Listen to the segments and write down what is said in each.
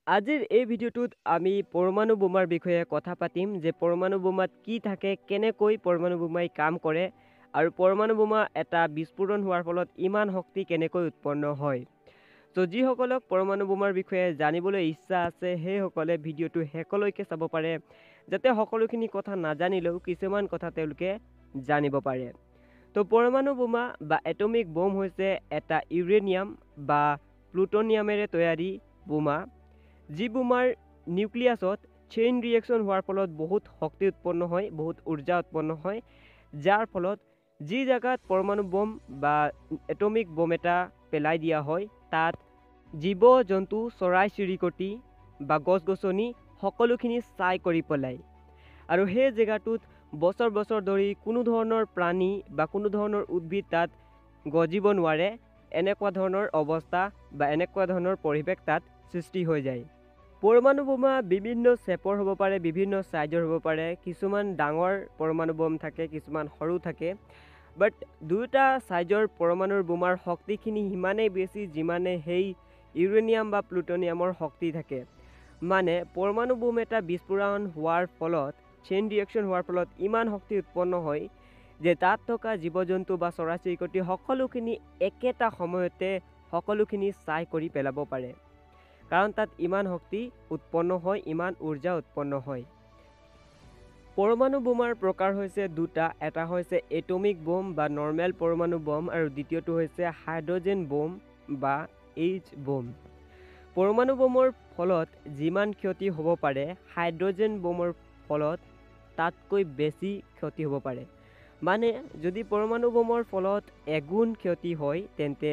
আজিৰ এই ভিডিঅ'টোত আমি পৰমাণু বোমাৰ বিষয়ে কথা পাতিম যে পৰমাণু বোমাত কি থাকে, কেনেকৈ পৰমাণু বোমাই কাম কৰে আৰু পৰমাণু বোমা এটা বিস্ফোৰণ হোৱাৰ ফলত ইমান শক্তি কেনেকৈ উৎপন্ন হয়। তো যিসকলক পৰমাণু বোমাৰ বিষয়ে জানিবলৈ ইচ্ছা আছে সেইসকলে ভিডিঅ'টো শেষলৈকে চাব পাৰে, যাতে সকলোখিনি কথা নাজানিলেও কিছুমান কথা তেওঁলোকে জানিব পাৰে। তো পৰমাণু বোমা বা এটমিক বম হৈছে এটা ইউৰেনিয়াম বা প্লুটনিয়ামেৰে তৈয়াৰী বোমা, যি বোমাৰ নিউক্লিয়াছত চেইন ৰিয়েকশ্যন হোৱাৰ ফলত বহুত শক্তি উৎপন্ন হয়, বহুত ঊৰ্জা উৎপন্ন হয়, যাৰ ফলত যি জেগাত পৰমাণু বম বা এটমিক বম এটা পেলাই দিয়া হয় তাত জীৱ জন্তু, চৰাই চিৰিকটি বা গছ গছনি সকলোখিনি ছাই কৰি পেলায়। আৰু সেই জেগাটোত বছৰ বছৰ ধৰি কোনো ধৰণৰ প্ৰাণী বা কোনো ধৰণৰ উদ্ভিদ তাত গজিব নোৱাৰে, এনেকুৱা ধৰণৰ অৱস্থা বা এনেকুৱা ধৰণৰ পৰিৱেশ তাত সৃষ্টি হৈ যায়। পৰমাণু বোমা বিভিন্ন শ্বেপৰ হ'ব পাৰে, বিভিন্ন চাইজৰ হ'ব পাৰে, কিছুমান ডাঙৰ পৰমাণু বম থাকে, কিছুমান সৰু থাকে। বাট দুয়োটা চাইজৰ পৰমাণুৰ বোমাৰ শক্তিখিনি সিমানেই বেছি যিমানে সেই ইউৰেনিয়াম বা প্লুটনিয়ামৰ শক্তি থাকে। মানে পৰমাণু বোম এটা বিস্ফোৰণ হোৱাৰ ফলত, চেইন ৰিয়েকশ্যন হোৱাৰ ফলত ইমান শক্তি উৎপন্ন হয় যে তাত থকা জীৱ জন্তু বা চৰাই চিৰিকটি সকলোখিনি একেটা সময়তে সকলোখিনি ছাই কৰি পেলাব পাৰে, কাৰণ তাত ইমান শক্তি উৎপন্ন হয়, ইমান ঊৰ্জা উৎপন্ন হয়। পৰমাণু বোমাৰ প্ৰকাৰ হৈছে দুটা, এটা হৈছে এটমিক বম বা নৰ্মেল পৰমাণু বম আৰু দ্বিতীয়টো হৈছে হাইড্ৰজেন বম বা এইচ বম। পৰমাণু বমৰ ফলত যিমান ক্ষতি হ'ব পাৰে, হাইড্ৰজেন বমৰ ফলত তাতকৈ বেছি ক্ষতি হ'ব পাৰে। মানে যদি পৰমাণু বমৰ ফলত এগুণ ক্ষতি হয়, তেন্তে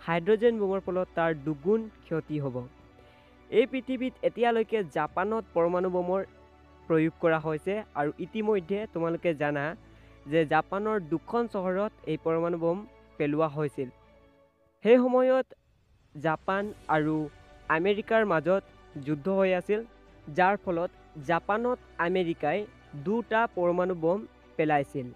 হাইড্ৰজেন বোমৰ ফলত তাৰ দুগুণ ক্ষতি হ'ব। এই পৃথিৱীত এতিয়ালৈকে জাপানত পৰমাণু বোমৰ প্ৰয়োগ কৰা হৈছে আৰু ইতিমধ্যে তোমালোকে জানা যে জাপানৰ 2খন চহৰত এই পৰমাণু বোম পেলোৱা হৈছিল। সেই সময়ত জাপান আৰু আমেৰিকাৰ মাজত যুদ্ধ হৈ আছিল, যাৰ ফলত জাপানত আমেৰিকাই 2টা পৰমাণু বোম পেলাইছিল।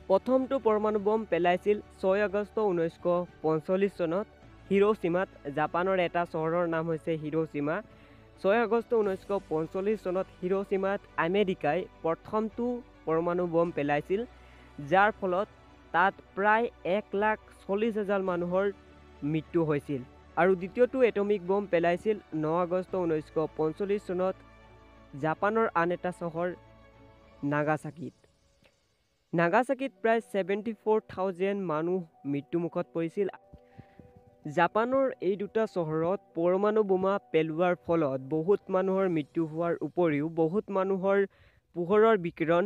প্ৰথমটো পৰমাণু বোম পেলাইছিল 6 আগষ্ট 1945 চনত হিৰোশ্বিমাত। জাপানৰ এটা চহৰৰ নাম হৈছে হিৰোশ্বিমা। 6 আগষ্ট 1945 চনত হিৰোশ্বিমাত আমেৰিকাই প্ৰথমটো পৰমাণু বোম পেলাইছিল, যাৰ ফলত তাত প্ৰায় 1,40,000 মানুহৰ মৃত্যু হৈছিল। আৰু দ্বিতীয়টো এটমিক বম পেলাইছিল 9 আগষ্ট 1945 চনত জাপানৰ আন এটা চহৰ নাগাচাকিত। নাগাচাকিত প্ৰায় 74,000 মানুহ মৃত্যুমুখত পৰিছিল। জাপানৰ এই দুটা চহৰত পৰমাণু বোমা পেলোৱাৰ ফলত বহুত মানুহৰ মৃত্যু হোৱাৰ উপৰিও বহুত মানুহৰ পোহৰৰ বিকিৰণ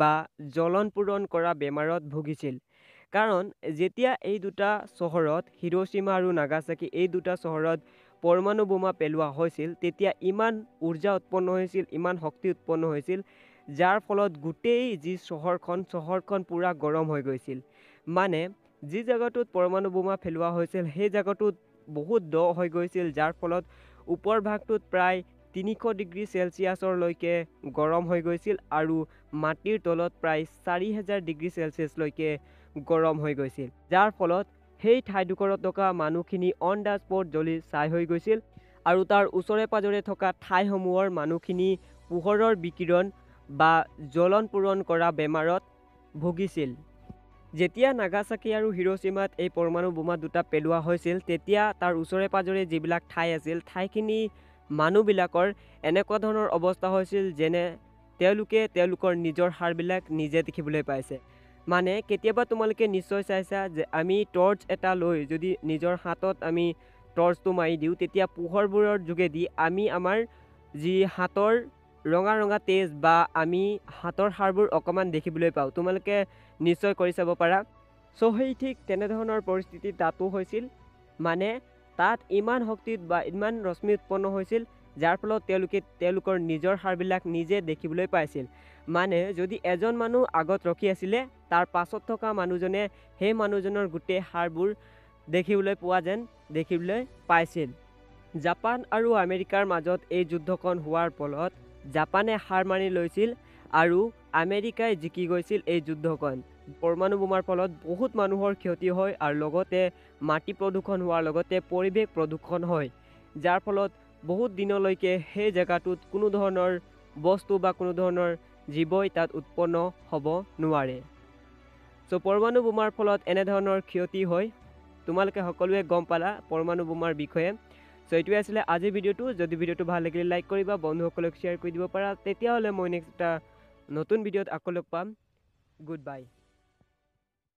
বা জ্বলন পোৰণ কৰা বেমাৰত ভুগিছিল। কাৰণ যেতিয়া এই দুটা চহৰত, হিৰোশ্বিমা আৰু নাগাচাকি, এই দুটা চহৰত পৰমাণু বোমা পেলোৱা হৈছিল, তেতিয়া ইমান ঊৰ্জা উৎপন্ন হৈছিল, ইমান শক্তি উৎপন্ন হৈছিল, যাৰ ফলত গোটেই যি চহৰখন পুৰা গৰম হৈ গৈছিল। মানে যি জেগাটোত পৰমাণু বোমা পেলোৱা হৈছিল সেই জেগাটোত বহুত দ হৈ গৈছিল, যাৰ ফলত ওপৰ ভাগটোত প্ৰায় 300 ডিগ্ৰী চেলচিয়াছৰলৈকে গৰম হৈ গৈছিল আৰু মাটিৰ তলত প্ৰায় 4,000 ডিগ্ৰী চেলচিয়াছলৈকে গৰম হৈ গৈছিল, যাৰ ফলত সেই ঠাইডোখৰত থকা মানুহখিনি অন দ্য স্পট জ্বলি ছাই হৈ গৈছিল আৰু তাৰ ওচৰে পাজৰে থকা ঠাইসমূহৰ মানুহখিনি পোহৰৰ বিকিৰণ বা জ্বলন পোৰণ কৰা বেমাৰত ভুগিছিল। যেতিয়া নাগাচাকি আৰু হিৰোশ্বিমাত এই পৰমাণু বোমা দুটা পেলোৱা হৈছিল, তেতিয়া তাৰ ওচৰে পাজৰে যিবিলাক ঠাই আছিল, ঠাইখিনি মানুহবিলাকৰ এনেকুৱা ধৰণৰ অৱস্থা হৈছিল যেনে তেওঁলোকৰ নিজৰ হাড়বিলাক নিজে দেখিবলৈ পাইছে। মানে কেতিয়াবা তোমালোকে নিশ্চয় চাইছা যে আমি টৰ্চ এটা লৈ যদি নিজৰ হাতত আমি টৰ্চটো মাৰি দিওঁ, তেতিয়া পোহৰবোৰৰ যোগেদি আমি আমাৰ যি হাতৰ ৰঙা ৰঙা তেজ বা আমি হাতৰ হাড়বোৰ অকণমান দেখিবলৈ পাওঁ। তোমালোকে নিশ্চয় কৰি চাব পাৰা। চ' সেই ঠিক তেনেধৰণৰ পৰিস্থিতি তাতো হৈছিল। মানে তাত ইমান শক্তিত বা ইমান ৰশ্মি উৎপন্ন হৈছিল, যাৰ ফলত তেওঁলোকৰ নিজৰ হাড়বিলাক নিজে দেখিবলৈ পাইছিল। মানে যদি এজন মানুহ আগত ৰখি আছিলে, তাৰ পাছত থকা মানুহজনে সেই মানুহজনৰ গোটেই হাড়বোৰ দেখিবলৈ পাইছিল। জাপান আৰু আমেৰিকাৰ মাজত এই যুদ্ধখন হোৱাৰ ফলত জাপানে হাৰ মানি লৈছিল আৰু আমেৰিকাই জিকি গৈছিল এই যুদ্ধখন। পৰমাণু বোমাৰ ফলত বহুত মানুহৰ ক্ষতি হয় আৰু লগতে মাটি প্ৰদূষণ হোৱাৰ লগতে পৰিৱেশ প্ৰদূষণ হয়, যাৰ ফলত বহুত দিনলৈকে সেই জেগাটোত কোনো ধৰণৰ বস্তু বা কোনো ধৰণৰ জীৱই তাত উৎপন্ন হ'ব নোৱাৰে। চ' পৰমাণু বোমাৰ ফলত এনেধৰণৰ ক্ষতি হয়। তোমালোকে সকলোৱে গম পালা পৰমাণু বোমাৰ বিষয়ে। চ' এইটোৱে আছিলে আজিৰ ভিডিঅ'টো। যদি ভিডিঅ'টো ভাল লাগিলে লাইক কৰিবা, বন্ধুসকলক শ্বেয়াৰ কৰি দিব পাৰা। তেতিয়াহ'লে মই নেক্সট এটা নতুন ভিডিঅ'ত আকৌ লগ পাম। Good bye.